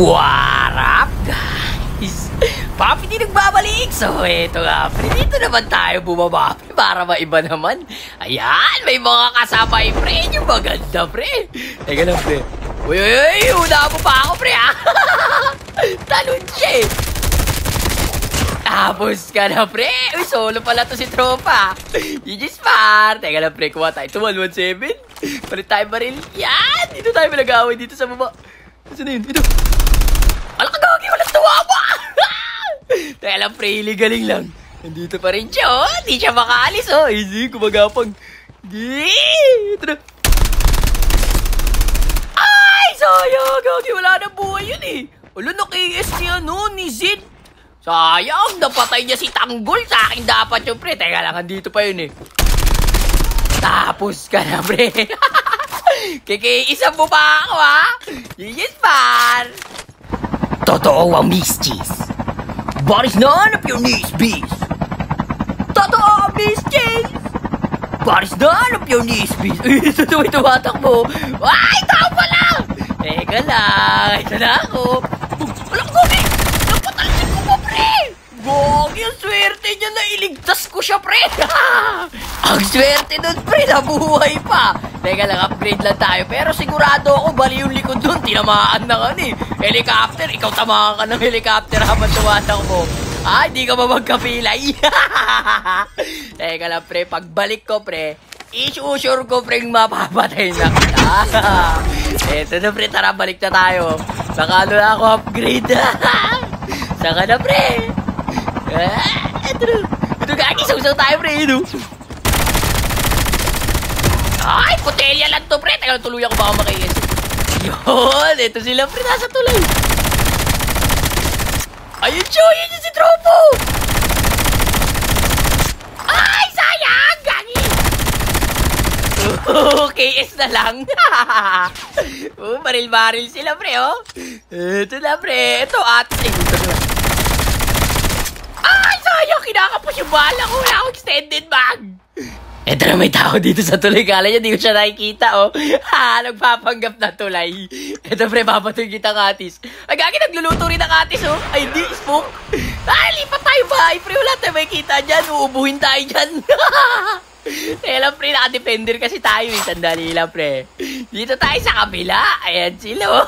What up, guys? Papi, di nagbabalik. So, eto nga, pre. Dito naman tayo bumaba, pre, para maiba naman. Ayan, may mga kasama, pre. Yung maganda, pre. Teka lang, pre. Uy, una mo pa ako, pre, ha? Talon siya, eh. Tapos ka na, pre. Uy, solo pala to si tropa. GG Spar. Teka lang, pre. Kuha tayo. 117. Palit tayo baril. Yan. Dito tayo malagawin dito sa baba. Saan na yun? Ito. Alak ka, gagi. Walang tuwaba. Teka lang, pre. Galing lang. Nandito pa rin siya, oh. Hindi siya makaalis, oh. Easy. Kumagapang. Ito na. Ay, sayang. Gagi. Wala na buhay yun, eh. Wala na KS niya, no? Ni Zed. Sayang. Napatay niya si Tanggol. Sa akin dapat yung pre. Teka lang. Nandito pa yun, eh. Tapos ka na, pre. Kikiisa mo pa ako, ha? Yes, man. Totoo ang miss-cheese. But it's none of your niece-bees. Totoo ang miss-cheese. But it's none of your niece-bees. Ito tumatakbo. Ay, tao pala. Teka lang. Ito na ako. Walang gumi. Napatalisin ko pa, pre. Gogi, ang swerte niya na iligtas ko siya, pre. Ang swerte nun, pre, nabuhay pa. Teka lang, upgrade lang tayo. Pero sigurado ako, bali yung likod dun. Tinamaan na ka ni. Helicopter, ikaw tamaan ka ng helicopter habang tumatang mo. Ay, di ka ba magkapilay? Teka lang, pre, pagbalik ko, pre, isusure ko, pre, mapapatay na kita. Eto na, pre, tara, balik na tayo. Saka ano na ako upgrade. Saka na, pre. Ito na. Ito gagi, sausaw tayo, pre. Ito. Ay, putelya lang to, pre. Teka lang, tuloy ako baka makikis. Yun, ito sila, pre. Nasa tulay. Ayun siya, yun yung si Tropo. Ay, sayang. Gagi. KS na lang. Baril-baril sila, pre, oh. Ito na, pre. Ito, ate. Ay, sayang. Kinakapos yung bala ko. Wala akong extended mag. Eto na, may tao dito sa tulay. Kala niya, di ko siya nakikita, oh. Ha, nagpapanggap na tulay. Eto, pre, papatoy kita katis. Ay, gagi, nagluluto rin ang katis, oh. Ay, di, smoke. Ay, lipat tayo ba? Ay, pre, wala tayo may kita dyan. Uubuhin tayo dyan. Eh lang, pre, naka-defender kasi tayo, eh. Sandali lang, pre. Dito tayo sa kabila. Ayan sila, oh.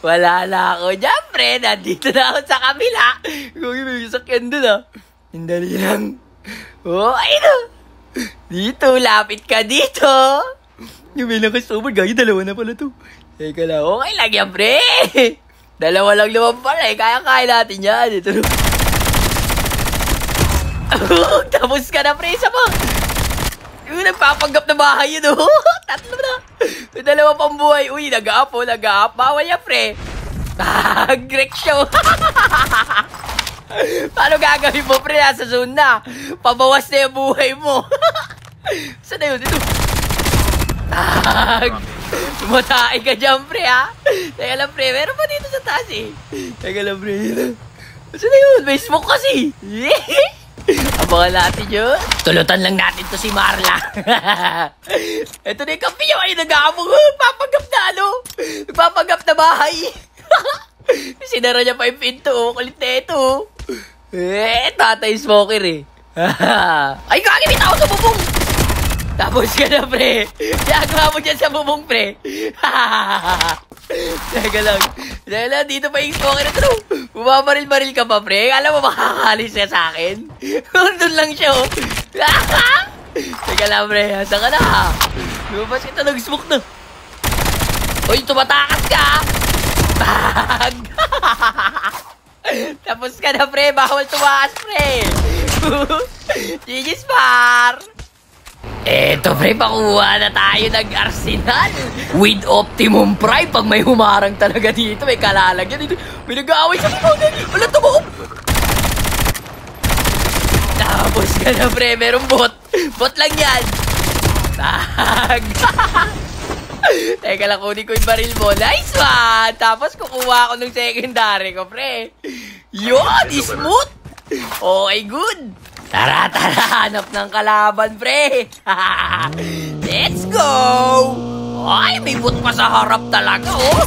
Wala na ako dyan, pre. Nandito na ako sa kabila. Gagi, may sakyan dun, ah. Sandali lang. Oh, ayun, oh. Dito, lapit ka dito. Yung may nakasober, gagi, dalawa na pala to. Teka lang, okay lang yan, pre. Dalawa lang naman pala, eh. Kaya-kaya natin yan. Ito. Tapos ka na, pre, isa pa. Yung nagpapanggap na bahay yun, oh. Tatlo na. Dalawa pang buhay. Uy, nag-up, oh, nag-up. Bawal yan, pre. Greg show. Paano gagawin mo, pre? Nasa zone na. Pabawas na yung buhay mo. Saan na yun? Ito. Tumatay ka dyan, pre, ha? Teka lang, pre. Meron pa dito sa taas, eh. Teka lang, pre. Saan na yun? May smoke kasi. Abangan natin yun. Tulutan lang natin to si Marla. Ito na yung kampi nyo. Ay, nag-aamong. Papagap na, ano? Papagap na bahay. Sinara niya pa yung pinto, oh. Kulit na ito, oh. Tatay smoker, eh. Ay, kakimit ako sa bubong. Tapos ka na, pre. Ginagawa mo dyan sa bubong, pre. Teka lang. Teka lang, dito pa yung smoker na ito. Bumabaril-baril ka pa, pre. Alam mo, makakalis siya sa akin. Doon lang siya, oh. Teka lang, pre. Saan ka na? Lumabas kita, nag-smoke na. Uy, tumatakas ka. Bag! Tapos ka na, pre. Bawal tumaas, pre. GG Spar. Eto, pre. Pakuha na tayo ng Arsenal. With Optimum Prime. Pag may humarang talaga dito, may kalalagyan dito. May nag-aaway sa mga. Wala tumaob. Tapos ka na, pre. Merong bot. Bot lang yan. Bag! Teka lang, kunin ko yung baril mo. Nice one! Tapos kukuha ko ng secondary ko, pre. Yun! Smooth! Okay, good. Tara, hanap ng kalaban, pre. Let's go! Ay, may boot pa sa harap talaga, oh.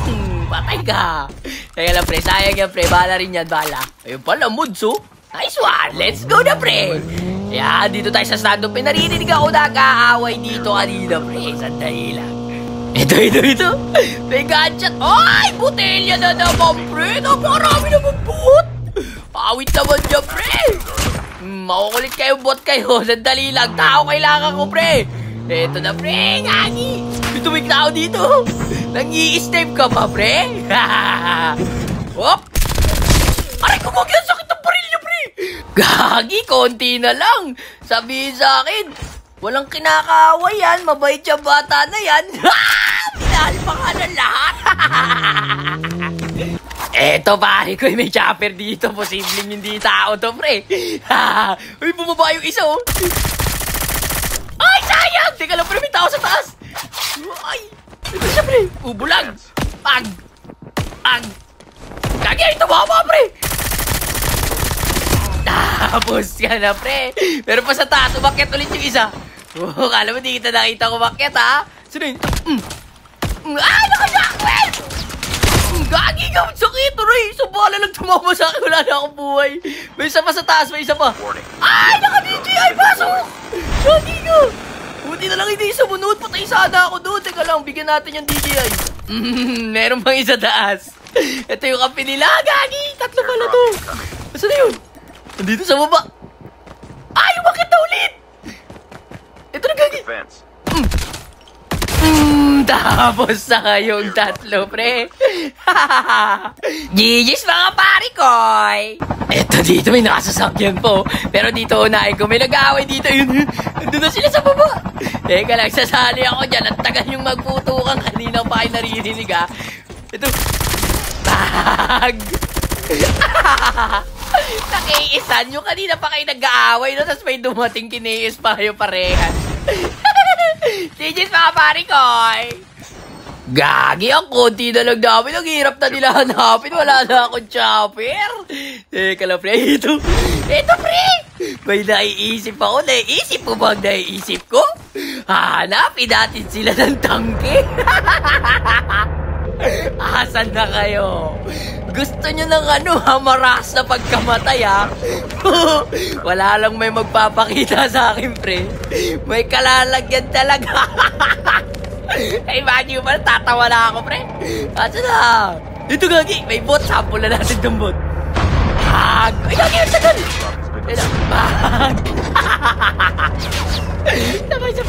Patay ka. Teka lang, pre. Sayang yan, pre. Bahala rin yan, bahala. Ayun pala, moods, oh. Nice one. Let's go na, pre. Yan, dito tayo sa stand up. Narinig ako nag-aaway dito kanina, pre. Sandali lang. Ito. May gadget. Ay, botelya na naman, pre. Napakarami naman bot. Awit naman niya, pre. Makukulit kayo, bot kayo. Sandali lang. Tao kailangan ko, pre. Ito na, pre. Gagi. Tumig na ako dito. Nang-i-snipe ka pa, pre. Hop. Aray ko, Gogi. Ang sakit ng baril niya, pre. Gagi, konti na lang. Sabihin sa akin, walang kinakaway yan. Mabait yung bata na yan. Pinahal pa ka ng lahat. Eto, pare ko, may chopper dito. Posibleng hindi tao to, pre. Uy, bumaba yung isa, oh. Ay, sayang! Teka lang, pre, may tao sa taas. Ay, ito siya, pre. Bulag. Pag. Gagi, ay, tumama, pre. Tapos ka na, pre. Pero pa sa taas, umakyat ulit yung isa. Kala mo di kita nakita umakyat, ha? Sino yun? Ay, naka-jackwell! Gagi ka, sakit, Ray. Sa bala lang tumama sa akin, wala na akong buhay. May isa pa sa taas, may isa pa. Ay, naka-DJI, pasok! Gagi ka. Buti na lang hindi sumunod, patay sana ako doon. Teka lang, bigyan natin yung DJI. Meron pang isa taas. Ito yung kampi nila, Gagi. Tatlo pala to. Saan na yun? Nandito sa baba. Ay, umakit na ulit. Ito na, Gagi. Tapos na kayong tatlo, pre. GG's mga parikoy. Eto dito, may nakasasakyan po. Pero dito unahin ko, may nag-aaway dito. Yun, doon na sila sa baba. Teka lang, sasali ako dyan. Ang tagal yung magputukan. Kanina pa kayo naririnig, ha. Ito. Bag. Nakiisan yung kanina pa kayo nag-aaway, no? Tapos may dumating kiniis pa kayo parehan. GG's mga parikoy. Gagi, ang konti na lang namin. Ang hirap na nila hanapin. Wala na akong chopper. Teka lang, pre. Ito, pre. May naiisip ako. Naiisip mo ba ang naiisip ko? Hanapin natin sila ng tangke. Asan na kayo? Gusto nyo ng hamaras na pagkamatay, ha? Wala lang may magpapakita sa akin, pre. May kalalagyan talaga. Imagine mo pala, tatawa na ako, pre. Asan na? Ito, Gagi. May bot. Sample na natin itong bot. Bag. Ay, Gagi, ang tagal. Bag. Sabay.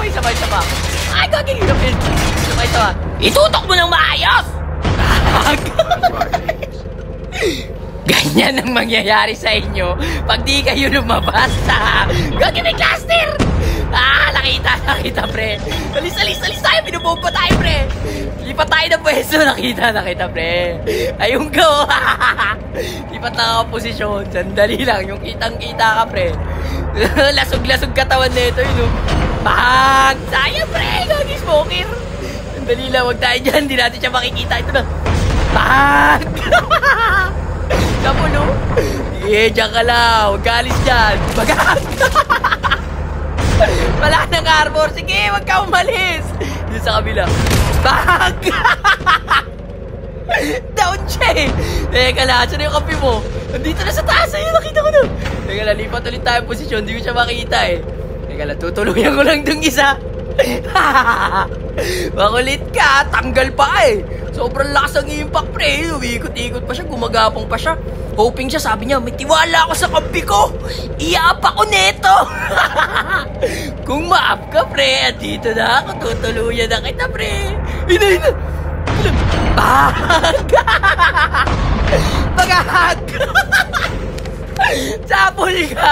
Ay, Gagi. Sabay. Itutok mo ng maayos. Bag. Ganyan ang mangyayari sa inyo pag di kayo lumabas. Gagi, may cluster. Nakita, pre. Alis tayo, binubomba tayo, pre. Lipat tayo ng pwesto, nakita, pre. Ayun ko. Lipat na ako posisyon. Sandali lang, yung kitang-kita ka, pre. Lasog-lasog katawan na ito, yun. Bag! Sayang, pre. Gagi, smoker. Sandali lang, wag tayo dyan. Hindi natin siya makikita. Ito na. Bag! Kapulo. Diyan ka lang. Huwag ka alis dyan. Bagag! Wala nang armor. Sige, wag ka umalis. Dito sa kabila. Bag! Down siya eh. Teka lang, saan yung kape mo? Nandito na sa taas. Ayun, nakita ko na. Teka lang, lipat ulit tayo posisyon. Hindi ko siya makita eh. Teka lang, tutuluyan ko lang itong isa. Makulit ka. Tanggal pa eh. Sobrang lakas ang impact, pre. Umiikot-ikot pa siya, gumagapang pa siya. Hoping siya, sabi niya, may tiwala ako sa kampi ko. Iap ako neto. Kung maap ka, pre, at dito na ako, tutuluyan na kita, pre. Ina. Bag. Bagahag. Sabol ka.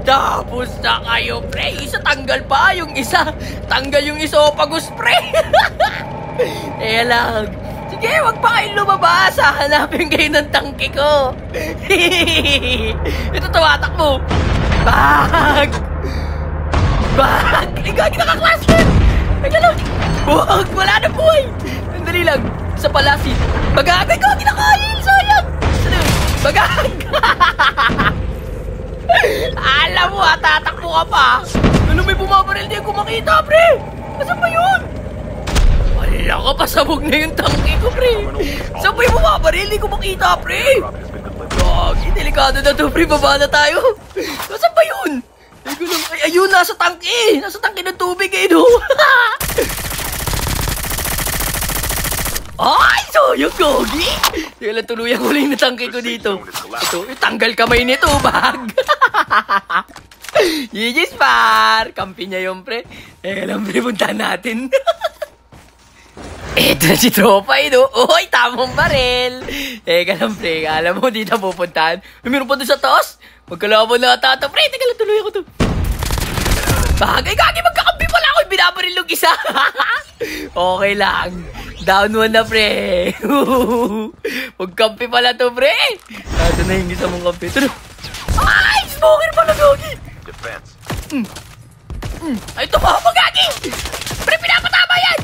Tapos na kayo, pre. Isa tanggal pa, yung isa. Tanggal yung esophagus, pre. Eh lang. Sige, wag pa kayong lumabas. Hanapin kayo ng tangke ko. Ito, tawatak mo. Bag! Eh, Gagi, naka-cluster. Teka lang. Huwag, wala na buhay. Sandali lang. Sa palasin. Bagag, ay, Gagi, nakail. Sayang. Bagag. Alam mo, tatakbo ka pa. Ano, may bumabaril din ko makita, pre. Asan ba yun? Nakapasabog na yung tangke ko, pre. Saan ba yung bumabaril? Hindi ko makita, pre. Gagi, delikado na to, pre. Baba na tayo. Saan ba yun? Ay, ayun, nasa tangke. Nasa tangke ng tubig, eh, no? Ay, so yung gogi. Kailan tuluyan ko lang yung tangke ko dito. Ito, tanggal kamay nito, bag. Yijis par. Kampi niya yung pre. Alam, pre, puntahan natin. Ito na si tropa, no? Uy, tamang baril. Teka lang, pre. Alam mo, dito pupuntahan. Meron pa doon sa taas. Magkalaban na ata ito, pre. Teka lang, tuloy ako to. Bagay, gagi, magkakampi pala ako. Binabaril yung isa. Okay lang. Down one na, pre. Magkampi pala to, pre. Ito na yung isa mong kampi. Ito na. Ay, smoker pala, gagi. Defense. Ay, tumama, gagi. Pre, pinapatama yan.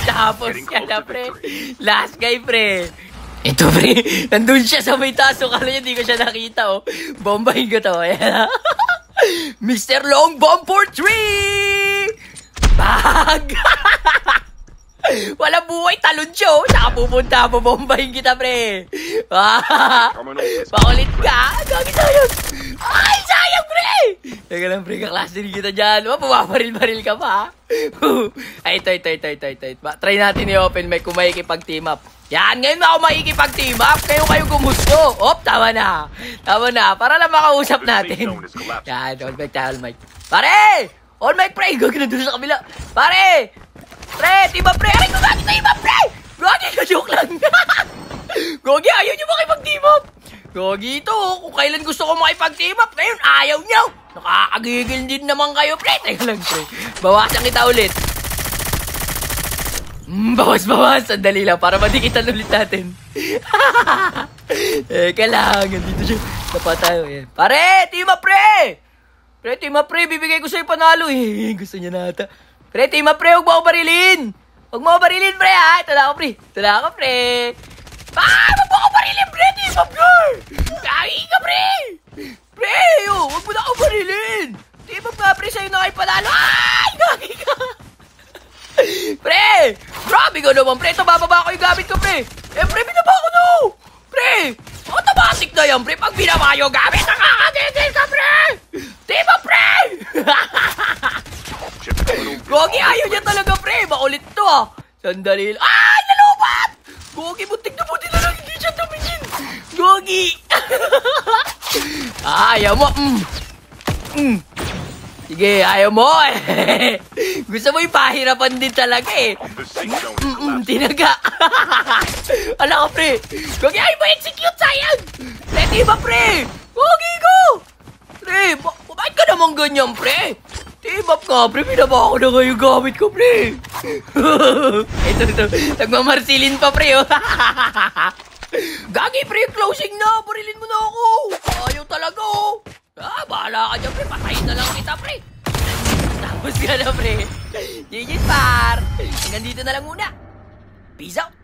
Tapos ka na, pre. Last guy, pre. Ito, pre. Nandun siya sa may taso. Kala niya, di ko siya nakita, oh. Bombahin ko to. Ayan. Mr. Long Bomb for 3! Bag! Walang buhay, talon siya, oh. Saka pupunta, babombahin kita, pre. Pakulit ka. Gagi, sayang. Ay, sayang, pre. Teka lang, pre, kaklase din kita dyan. Pumaparil-baril ka pa. Ay, ito. Try natin i-open mic kung makikipag-team up. Yan, ngayon ako makikipag-team up. Kayo gumusto. Op, tama na. Para lang makausap natin. Yan, all mic. Pare! All mic, pre. Gagi na doon sa kabila. Pare! Pre, team up, pre. Aray ko, gagi, team up, pre. Gagi, ka-joke lang. Gagi, ayaw nyo makipag-team up. Gagi ito, kung kailan gusto ko makipag-team up, ngayon ayaw nyo. Nakakagigil din naman kayo, pre. Teka lang, pre. Bawasan kita ulit. Bawas. Sandali lang para madikitan ulit natin. Teka lang, nandito siya. Dapat tayo, yan. Pare, team up, pre. Pre, team up, pre. Bibigay ko sa'yo panalo, eh. Gusto niya na ata. Pre, team up, pre. Huwag mo ako barilin. Pre, ha. Ito na ako, pre. Ah, wag mo ako barilin, pre. Team up, girl. Kagi ka, pre. Pre, wag mo na ako barilin. Team up nga, pre. Sa'yo na kayo panalo. Ay, kagi ka. Pre, grabe ka naman, pre. Ito, bababa ko yung gamit ko, pre. Pre, binaba ko, no. Pre, automatic na yan, pre. Pag binaba yung gamit, nakakagigil ka, pre. Team up, pre. Gogi, ayaw niya talaga, pre. Makulit to, ah. Sandali lang. Ay, nalubat! Gogi, buntik na buti na lang. Hindi siya tumingin. Gogi. Ayaw mo. Sige, ayaw mo, eh. Gusto mo yung pahirapan din talaga, eh. Tinaga. Ala ka, pre. Gogi, ayaw mo execute, sayang. Ready ba, pre? Gogi ko. Pre, bakit ka naman ganyan, pre? Team up nga, pre. Pinaba ko na kayo gamit ko, pre. Ito. Nagmamarsilin pa, pre, oh. Gagi, pre. Closing na. Barilin mo na ako. Ayaw talaga, oh. Bahala ka dyan, pre. Patayin na lang kita, pre. Tapos ka na, pre. GG's, par. Hanggang dito na lang muna. Peace out.